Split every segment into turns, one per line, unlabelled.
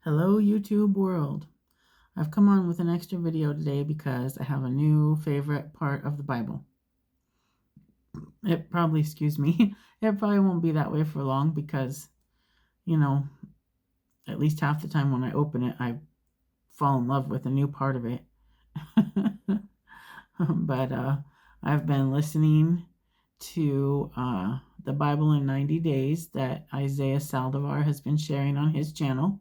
Hello YouTube world. I've come on with an extra video today because I have a new favorite part of the Bible. It probably, excuse me, it probably won't be that way for long because, at least half the time when I open it, I fall in love with a new part of it. But I've been listening to the Bible in 90 Days that Isaiah Saldivar has been sharing on his channel.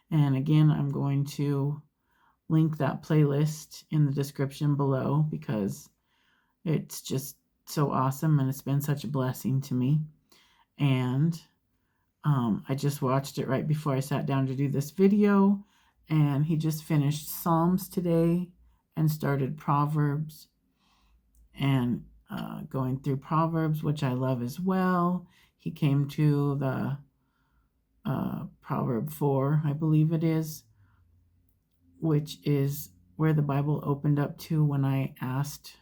And again, I'm going to link that playlist in the description below because it's just so awesome and it's been such a blessing to me. And I just watched it right before I sat down to do this video, and he just finished Psalms today and started Proverbs, and going through Proverbs, which I love as well. He came to the Proverb 4, I believe it is, which is where the Bible opened up to when I asked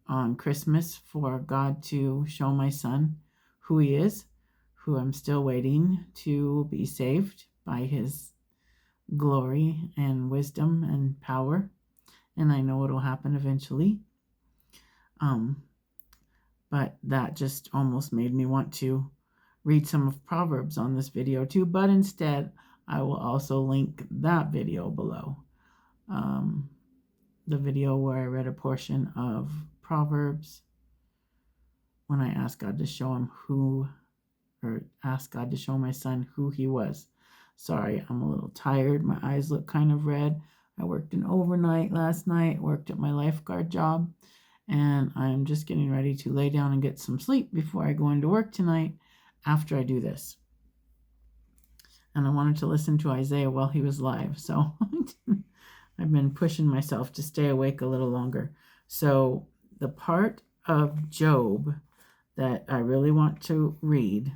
on Christmas for God to show my son who he is, who I'm still waiting to be saved by his glory and wisdom and power. And I know it'll happen eventually. But that just almost made me want to read some of Proverbs on this video too. But instead, I will also link that video below. The video where I read a portion of Proverbs when I asked God to show him asked God to show my son who he was. Sorry, I'm a little tired. My eyes look kind of red. I worked an overnight last night, worked at my lifeguard job, and I'm just getting ready to lay down and get some sleep before I go into work tonight after I do this. And I wanted to listen to Isaiah while he was live, so I've been pushing myself to stay awake a little longer. So the part of Job that I really want to read,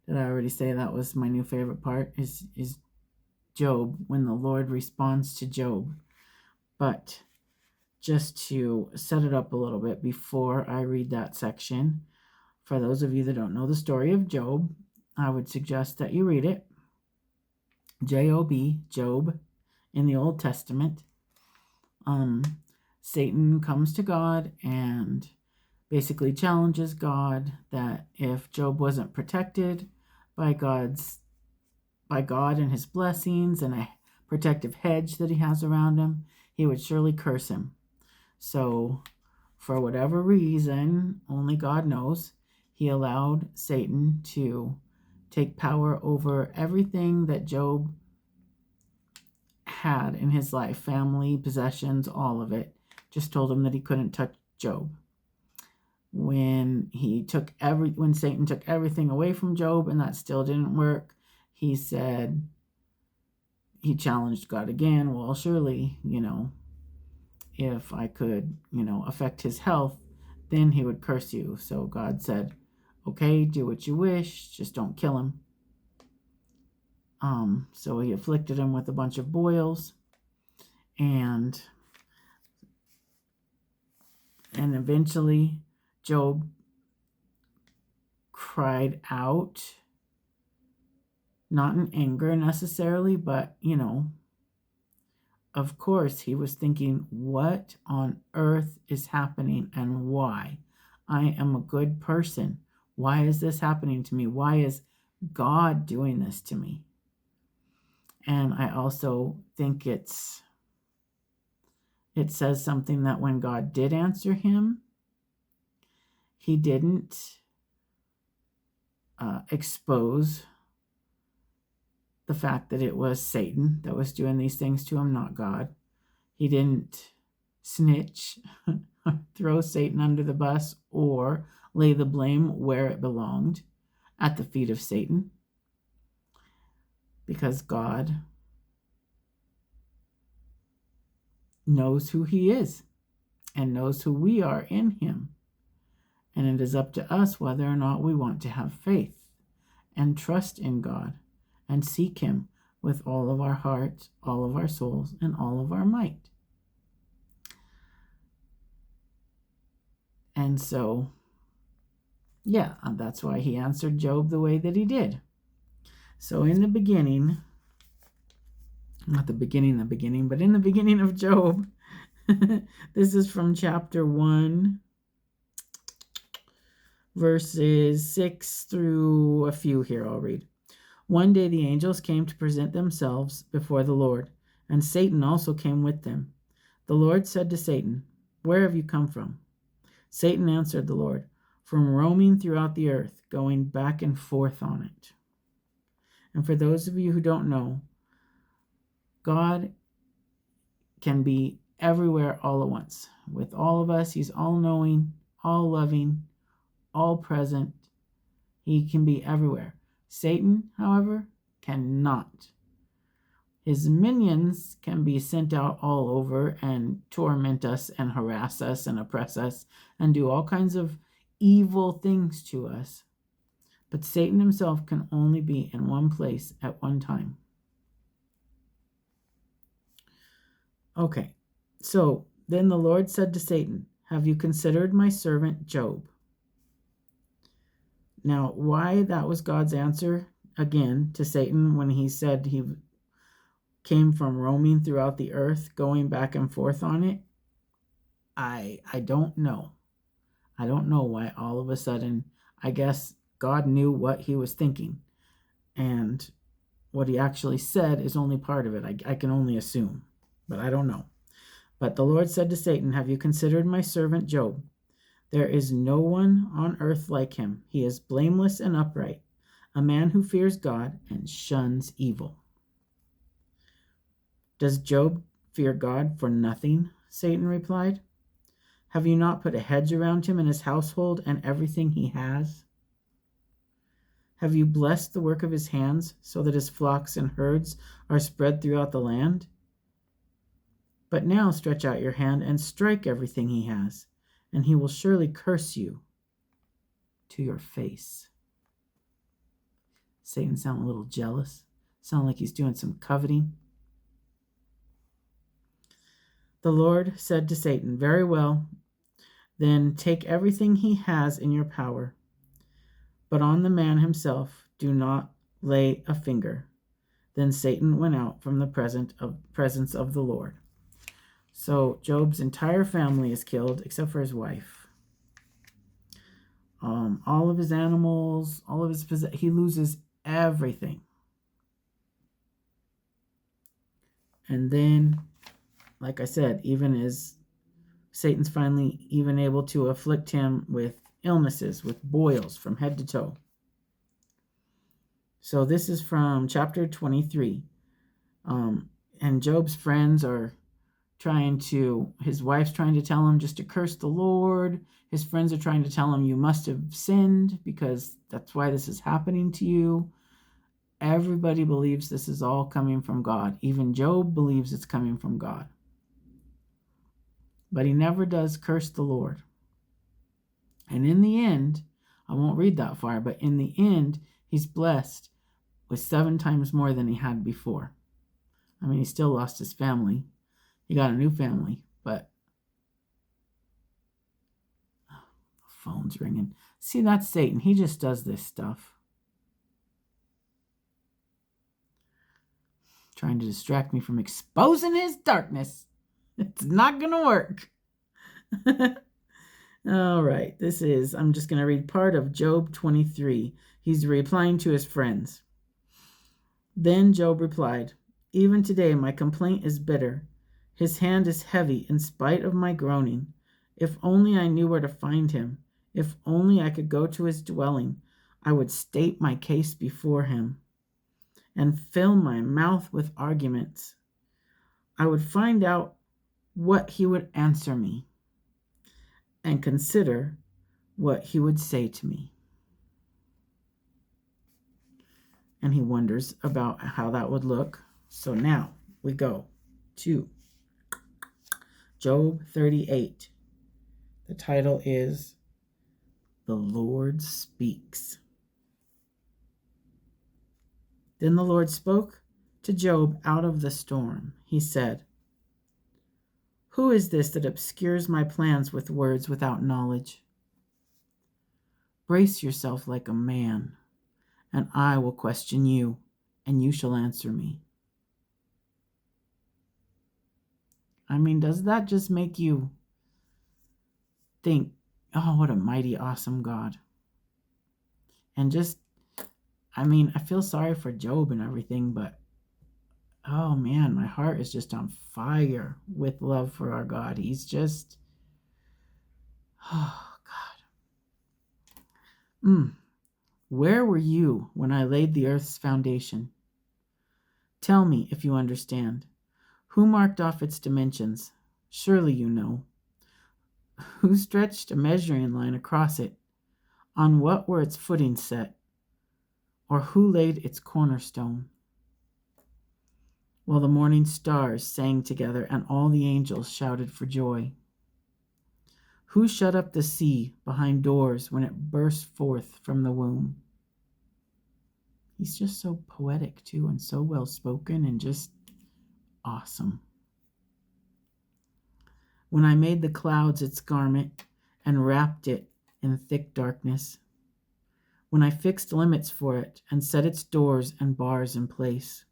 did I already say that was my new favorite part, is Job, when the Lord responds to Job. But just to set it up a little bit before I read that section, for those of you that don't know the story of Job, I would suggest that you read it. J-O-B, Job, in the Old Testament. Satan comes to God and basically challenges God that if Job wasn't protected by God and his blessings and a protective hedge that he has around him, he would surely curse him. So, for whatever reason, only God knows, he allowed Satan to take power over everything that Job had in his life, family, possessions, all of it. Just told him that he couldn't touch Job. When Satan took everything away from Job and that still didn't work, he challenged God again. Well, surely, if I could, affect his health, then he would curse you. So God said, okay, do what you wish, just don't kill him. So he afflicted him with a bunch of boils, and eventually Job cried out, not in anger necessarily, but, of course he was thinking, what on earth is happening and why? I am a good person. Why is this happening to me? Why is God doing this to me? And I also think it says something that when God did answer him, he didn't expose the fact that it was Satan that was doing these things to him, not God. He didn't snitch, throw Satan under the bus, or lay the blame where it belonged, at the feet of Satan, because God knows who he is and knows who we are in him. And it is up to us whether or not we want to have faith and trust in God and seek him with all of our hearts, all of our souls, and all of our might. And so, yeah, that's why he answered Job the way that he did. So in the beginning, Not the beginning, but in the beginning of Job. This is from chapter 1, verses 6 through a few here I'll read. One day the angels came to present themselves before the Lord, and Satan also came with them. The Lord said to Satan, "Where have you come from?" Satan answered the Lord, "From roaming throughout the earth, going back and forth on it." And for those of you who don't know, God can be everywhere all at once. With all of us, he's all-knowing, all-loving, all-present. He can be everywhere. Satan, however, cannot. His minions can be sent out all over and torment us and harass us and oppress us and do all kinds of evil things to us. But Satan himself can only be in one place at one time. Okay, so then the Lord said to Satan, "Have you considered my servant Job?" Now, why that was God's answer, again, to Satan when he said he came from roaming throughout the earth, going back and forth on it, I don't know. I don't know why all of a sudden, I guess God knew what he was thinking. And what he actually said is only part of it. I can only assume, but I don't know. But the Lord said to Satan, "Have you considered my servant Job? There is no one on earth like him. He is blameless and upright, a man who fears God and shuns evil." "Does Job fear God for nothing?" Satan replied. "Have you not put a hedge around him and his household and everything he has? Have you blessed the work of his hands so that his flocks and herds are spread throughout the land? But now stretch out your hand and strike everything he has, and he will surely curse you to your face." Satan sound a little jealous. Sound like he's doing some coveting. The Lord said to Satan, "Very well, then take everything he has in your power, but on the man himself do not lay a finger." Then Satan went out from the presence of the Lord. So Job's entire family is killed except for his wife. All of his animals, all of his he loses everything. And then, like I said, even as Satan's finally even able to afflict him with illnesses, with boils from head to toe. So this is from chapter 23. And Job's friends are his wife's trying to tell him just to curse the Lord. His friends are trying to tell him, "You must have sinned because that's why this is happening to you." Everybody believes this is all coming from God. Even Job believes it's coming from God. But he never does curse the Lord. And in the end, I won't read that far, but in the end, he's blessed with 7 times more than he had before. I mean, he still lost his family. He got a new family, but the phone's ringing. See, that's Satan. He just does this stuff. Trying to distract me from exposing his darkness. It's not going to work. All right, I'm just going to read part of Job 23. He's replying to his friends. Then Job replied, "Even today my complaint is bitter. His hand is heavy in spite of my groaning. If only I knew where to find him. If only I could go to his dwelling, I would state my case before him and fill my mouth with arguments. I would find out what he would answer me and consider what he would say to me." And he wonders about how that would look. So now we go to Job 38. The title is "The Lord Speaks." Then the Lord spoke to Job out of the storm. He said, "Who is this that obscures my plans with words without knowledge? Brace yourself like a man, and I will question you, and you shall answer me. I mean, does that just make you think, oh, what a mighty, awesome God? And just, I mean, I feel sorry for Job and everything, but oh man, my heart is just on fire with love for our God. He's just, oh God. Where were you when I laid the earth's foundation? Tell me if you understand. Who marked off its dimensions? Surely you know. Who stretched a measuring line across it? On what were its footings set? Or who laid its cornerstone? Well, the morning stars sang together, and all the angels shouted for joy. Who shut up the sea behind doors when it burst forth from the womb? He's just so poetic, too, and so well spoken and just awesome. When I made the clouds its garment and wrapped it in thick darkness, when I fixed limits for it and set its doors and bars in place,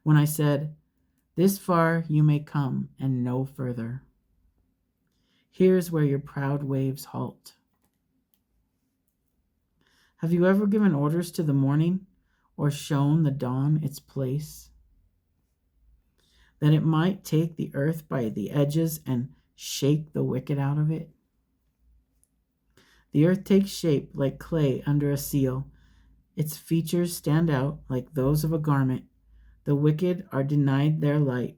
when I said, this far you may come and no further. Here's where your proud waves halt. Have you ever given orders to the morning or shown the dawn its place, that it might take the earth by the edges and shake the wicked out of it? The earth takes shape like clay under a seal. Its features stand out like those of a garment. The wicked are denied their light,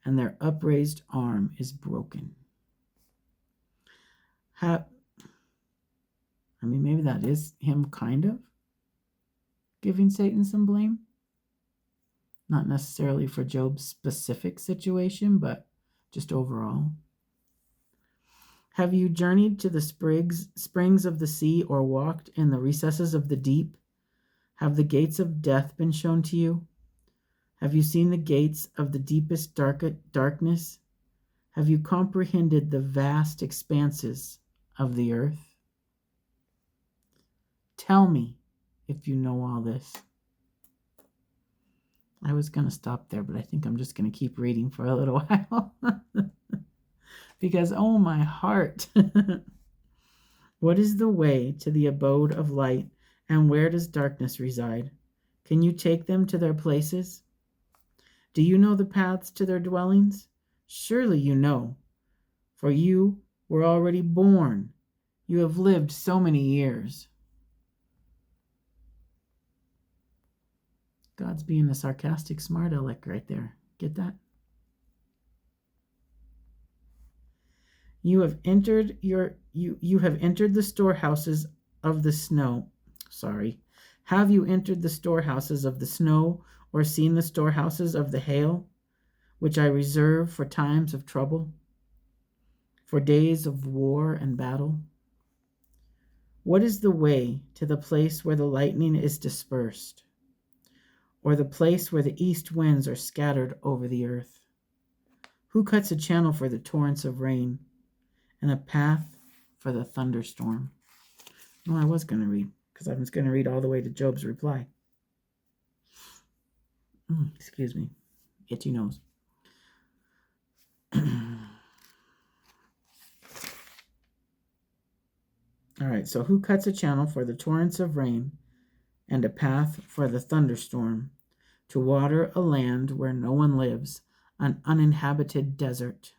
and their upraised arm is broken. Maybe that is him kind of giving Satan some blame. Not necessarily for Job's specific situation, but just overall. Have you journeyed to the springs of the sea or walked in the recesses of the deep? Have the gates of death been shown to you? Have you seen the gates of the deepest darkness? Have you comprehended the vast expanses of the earth? Tell me if you know all this. I was going to stop there, but I think I'm just going to keep reading for a little while. Because, oh my heart. What is the way to the abode of light, and where does darkness reside? Can you take them to their places? Do you know the paths to their dwellings? Surely you know, for you were already born. You have lived so many years. God's being a sarcastic smart aleck right there. Get that? You have entered the storehouses of the snow. Sorry. Have you entered the storehouses of the snow, or seen the storehouses of the hail, which I reserve for times of trouble, for days of war and battle? What is the way to the place where the lightning is dispersed, or the place where the east winds are scattered over the earth? Who cuts a channel for the torrents of rain, and a path for the thunderstorm? Well, I was going to read, because I was going to read all the way to Job's reply. Excuse me. Itchy nose. All right, so who cuts a channel for the torrents of rain and a path for the thunderstorm, to water a land where no one lives, an uninhabited desert,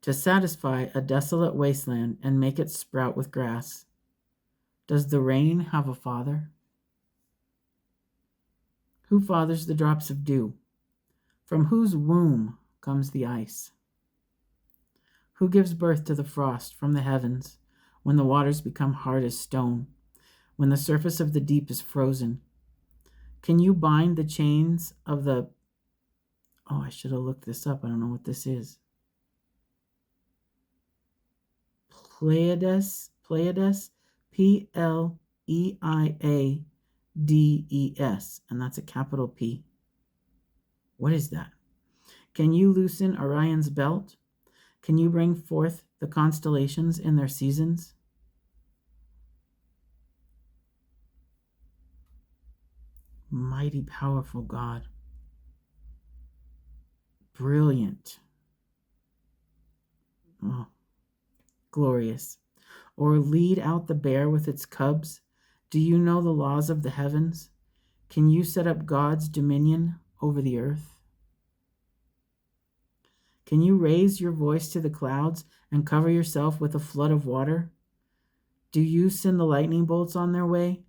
to satisfy a desolate wasteland and make it sprout with grass? Does the rain have a father? Who fathers the drops of dew? From whose womb comes the ice? Who gives birth to the frost from the heavens, when the waters become hard as stone, when the surface of the deep is frozen? Can you bind the chains of the... Oh, I should have looked this up. I don't know what this is. Pleiades, Pleiades, and that's a capital P. What is that? Can you loosen Orion's belt? Can you bring forth the constellations in their seasons? Mighty, powerful God. brilliant. Oh, glorious. Or lead out the bear with its cubs? Do you know the laws of the heavens? Can you set up God's dominion over the earth? Can you raise your voice to the clouds and cover yourself with a flood of water? Do you send the lightning bolts on their way?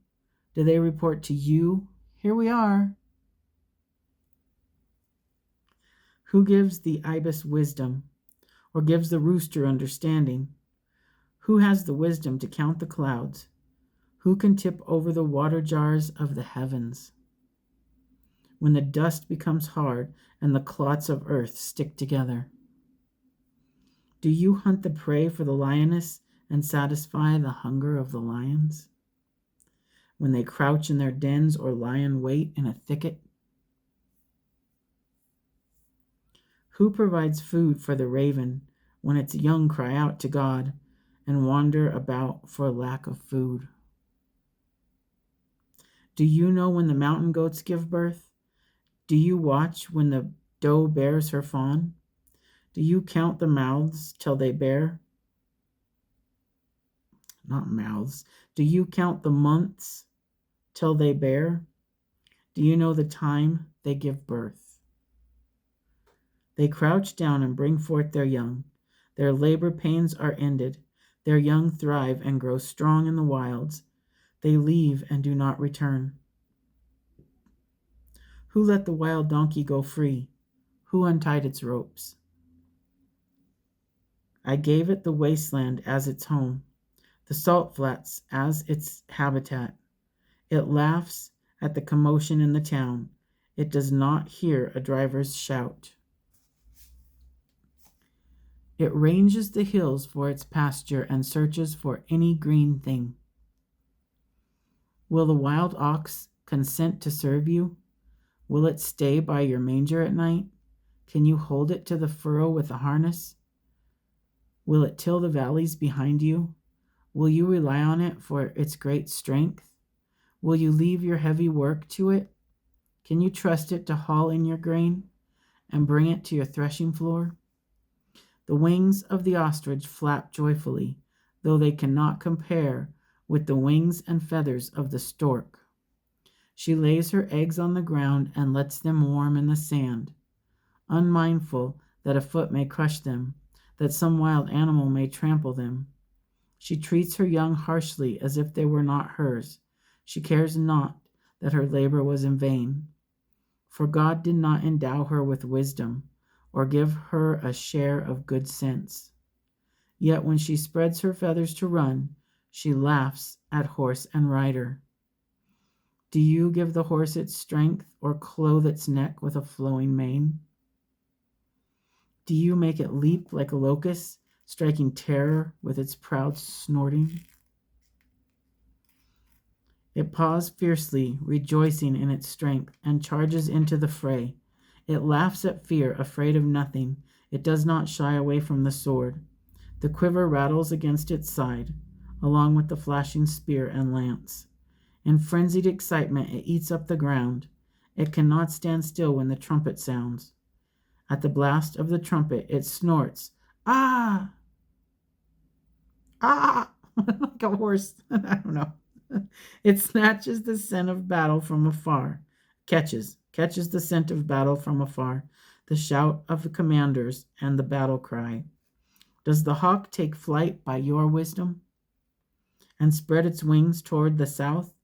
Do they report to you? Here we are. Who gives the ibis wisdom, or gives the rooster understanding? Who has the wisdom to count the clouds? Who can tip over the water jars of the heavens? When the dust becomes hard and the clots of earth stick together. Do you hunt the prey for the lioness and satisfy the hunger of the lions? When they crouch in their dens or lie in wait in a thicket? Who provides food for the raven when its young cry out to God and wander about for lack of food? Do you know when the mountain goats give birth? Do you watch when the doe bears her fawn? Do you count the mouths till they bear? Not mouths. Do you count the months till they bear? Do you know the time they give birth? They crouch down and bring forth their young. Their labor pains are ended. Their young thrive and grow strong in the wilds. They leave and do not return. Who let the wild donkey go free? Who untied its ropes? I gave it the wasteland as its home, the salt flats as its habitat. It laughs at the commotion in the town. It does not hear a driver's shout. It ranges the hills for its pasture and searches for any green thing. Will the wild ox consent to serve you? Will it stay by your manger at night? Can you hold it to the furrow with a harness? Will it till the valleys behind you? Will you rely on it for its great strength? Will you leave your heavy work to it? Can you trust it to haul in your grain and bring it to your threshing floor? The wings of the ostrich flap joyfully, though they cannot compare with the wings and feathers of the stork. She lays her eggs on the ground and lets them warm in the sand, unmindful that a foot may crush them, that some wild animal may trample them. She treats her young harshly as if they were not hers. She cares not that her labor was in vain. For God did not endow her with wisdom, or give her a share of good sense. Yet when she spreads her feathers to run, she laughs at horse and rider. Do you give the horse its strength, or clothe its neck with a flowing mane? Do you make it leap like a locust, striking terror with its proud snorting? It paws fiercely, rejoicing in its strength, and charges into the fray. It laughs at fear, afraid of nothing. It does not shy away from the sword. The quiver rattles against its side, along with the flashing spear and lance. In frenzied excitement, it eats up the ground. It cannot stand still when the trumpet sounds. At the blast of the trumpet, it snorts, ah, ah, like a horse. I don't know. It snatches the scent of battle from afar, catches the scent of battle from afar, the shout of the commanders and the battle cry. Does the hawk take flight by your wisdom and spread its wings toward the south?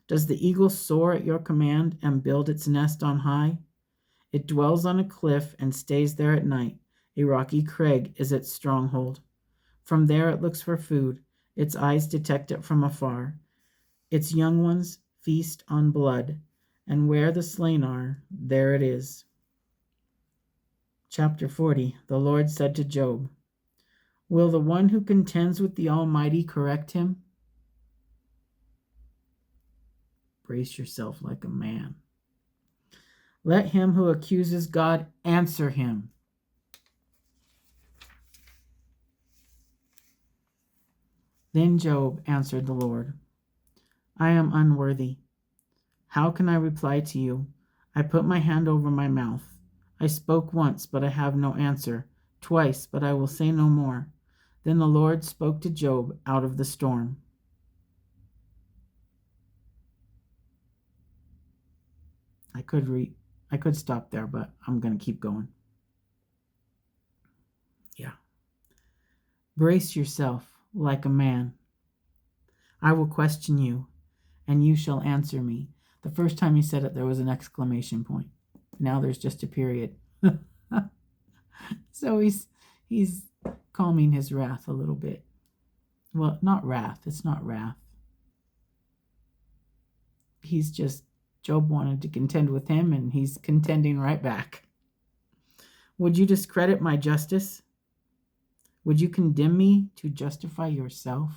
Does the eagle soar at your command and build its nest on high? It dwells on a cliff and stays there at night. A rocky crag is its stronghold. From there it looks for food. Its eyes detect it from afar. Its young ones feast on blood, and where the slain are, there it is. Chapter 40. The Lord said to Job, will the one who contends with the Almighty correct him? Brace yourself like a man. Let him who accuses God answer him. Then Job answered the Lord, I am unworthy. How can I reply to you? I put my hand over my mouth. I spoke once, but I have no answer, twice, but I will say no more. Then the Lord spoke to Job out of the storm. I could stop there, but I'm going to keep going. Yeah. Brace yourself like a man. I will question you, and you shall answer me. The first time he said it, there was an exclamation point. Now there's just a period. So he's calming his wrath a little bit. Well, not wrath. It's not wrath. He's just, Job wanted to contend with him, and he's contending right back. Would you discredit my justice? Would you condemn me to justify yourself?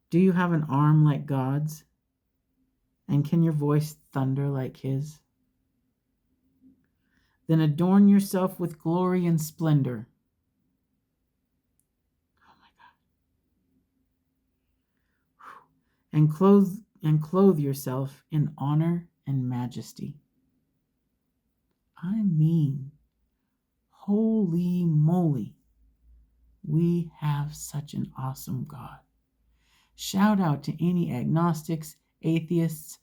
Do you have an arm like God's? And can your voice thunder like his? Then adorn yourself with glory and splendor. Oh my God. And clothe yourself in honor and majesty. I mean, holy moly, we have such an awesome God. Shout out to any agnostics, atheists,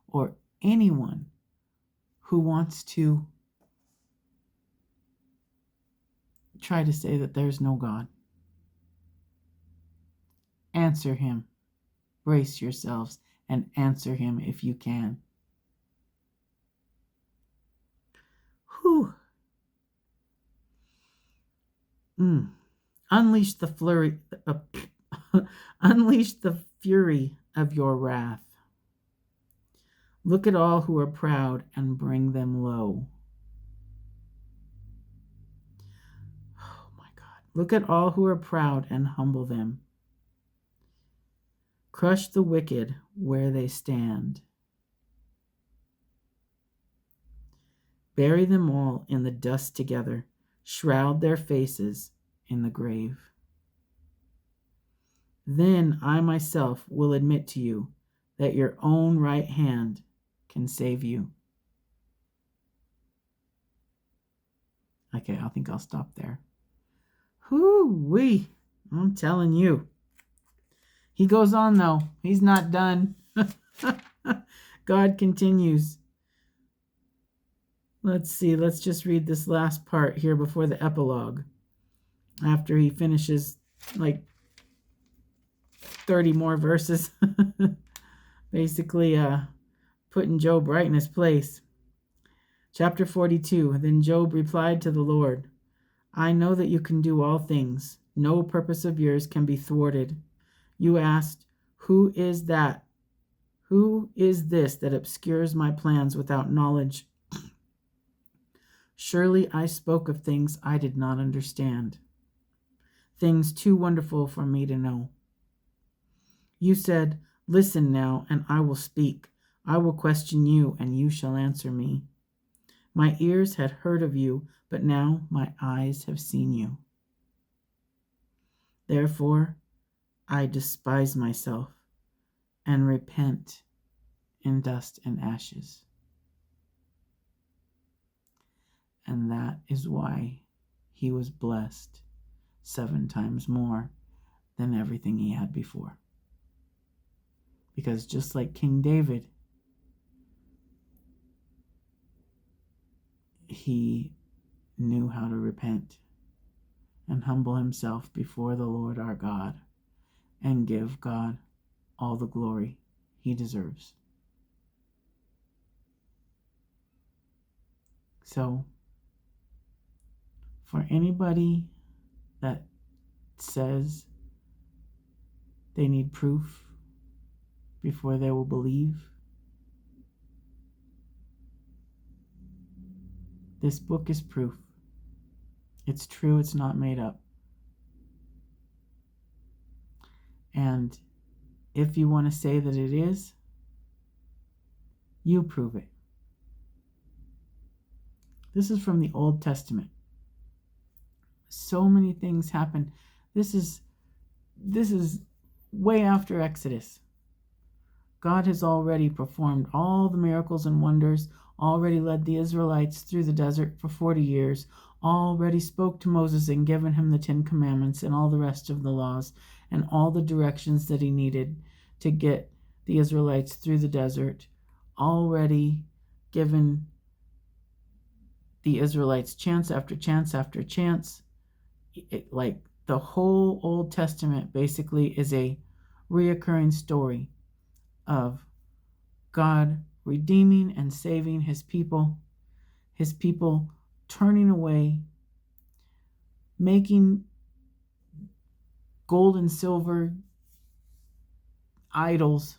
or anyone who wants to try to say that there's no God. Answer him. Brace yourselves and answer him if you can. Whew. Unleash the flurry. Unleash the fury of your wrath. Look at all who are proud and bring them low. Oh my God. Look at all who are proud and humble them. Crush the wicked where they stand. Bury them all in the dust together. Shroud their faces in the grave. Then I myself will admit to you that your own right hand can save you. Okay, I think I'll stop there. Whoo-wee, I'm telling you. He goes on though. He's not done. God continues. Let's see. Let's just read this last part here before the epilogue. After he finishes like 30 more verses. Basically putting Job right in his place. Chapter 42. Then Job replied to the Lord, I know that you can do all things. No purpose of yours can be thwarted. You asked, who is that? Who is this that obscures my plans without knowledge? Surely I spoke of things I did not understand, things too wonderful for me to know. You said, listen now, and I will speak. I will question you, and you shall answer me. My ears had heard of you, but now my eyes have seen you. Therefore, I despise myself and repent in dust and ashes. And that is why he was blessed 7 times more than everything he had before. Because just like King David, he knew how to repent and humble himself before the Lord our God and give God all the glory he deserves. So, for anybody that says they need proof before they will believe, this book is proof. It's true, it's not made up. And if you want to say that it is, you prove it. This is from the Old Testament. So many things happen. This is way after Exodus. God has already performed all the miracles and wonders, already led the Israelites through the desert for 40 years, already spoke to Moses and given him the 10 Commandments and all the rest of the laws and all the directions that he needed to get the Israelites through the desert, already given the Israelites chance after chance after chance. Like the whole Old Testament basically is a reoccurring story of God redeeming and saving his people turning away, making gold and silver idols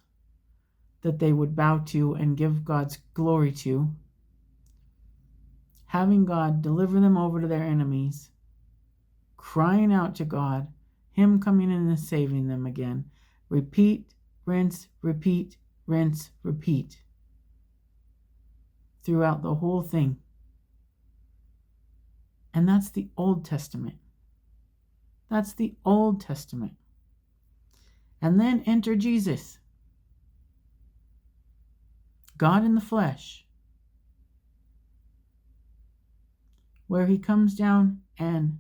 that they would bow to and give God's glory to, having God deliver them over to their enemies, crying out to God, him coming in and saving them again. Repeat, rinse, repeat, rinse, repeat. Throughout the whole thing. And that's the Old Testament. That's the Old Testament. And then enter Jesus, God in the flesh, where he comes down and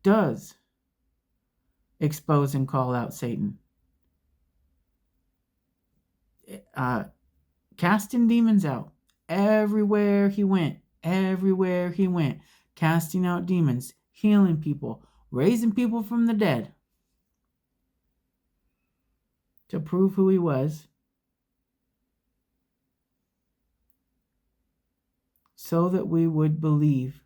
does expose and call out Satan. Casting demons out everywhere he went, casting out demons, healing people, raising people from the dead to prove who he was, so that we would believe,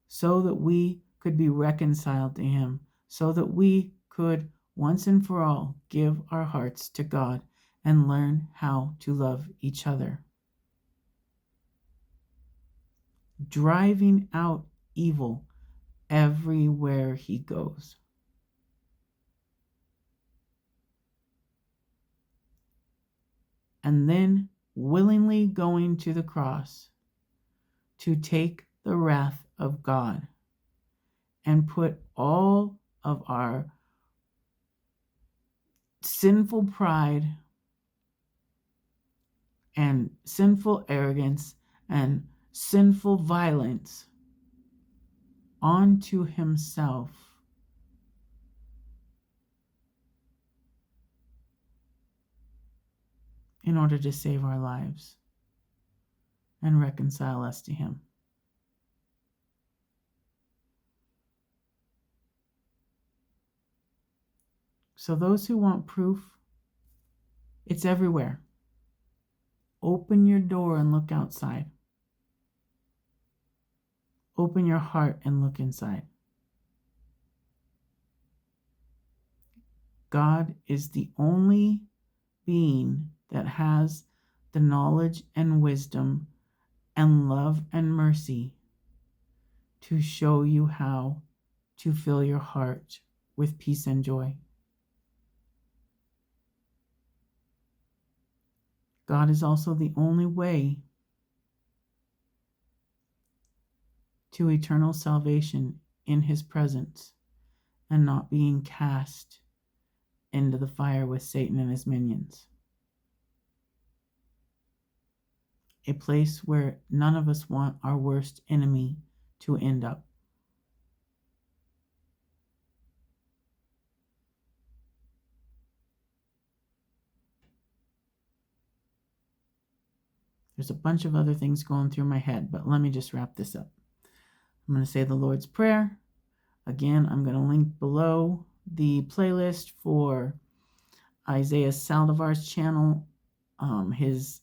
so that we could be reconciled to him, so that we could once and for all give our hearts to God and learn how to love each other. Driving out evil everywhere he goes. And then willingly going to the cross to take the wrath of God and put all of our sinful pride and sinful arrogance and sinful violence onto himself in order to save our lives and reconcile us to him. So those who want proof, it's everywhere. Open your door and look outside. Open your heart and look inside. God is the only being that has the knowledge and wisdom and love and mercy to show you how to fill your heart with peace and joy. God is also the only way to eternal salvation in his presence and not being cast into the fire with Satan and his minions. A place where none of us want our worst enemy to end up. There's a bunch of other things going through my head, but let me just wrap this up. I'm going to say the Lord's Prayer. Again, I'm going to link below the playlist for Isaiah Saldivar's channel, his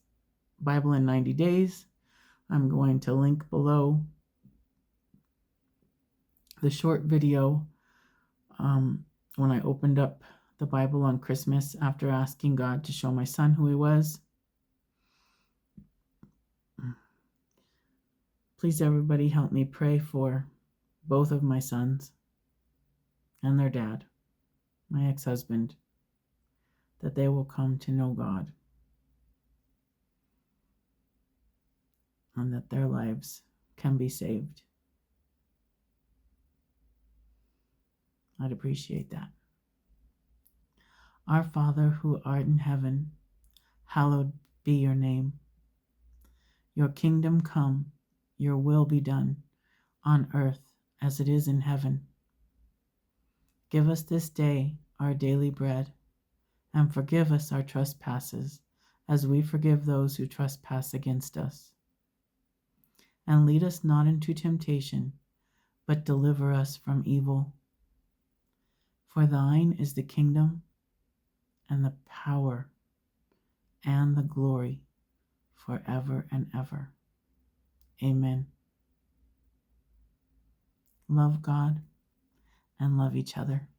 Bible in 90 Days. I'm going to link below the short video when I opened up the Bible on Christmas after asking God to show my son who he was. Please, everybody, help me pray for both of my sons and their dad, my ex-husband, that they will come to know God and that their lives can be saved. I'd appreciate that. Our Father who art in heaven, hallowed be your name. Your kingdom come, your will be done, on earth as it is in heaven. Give us this day our daily bread, and forgive us our trespasses, as we forgive those who trespass against us. And lead us not into temptation, but deliver us from evil. For thine is the kingdom, and the power, and the glory, forever and ever. Amen. Love God and love each other.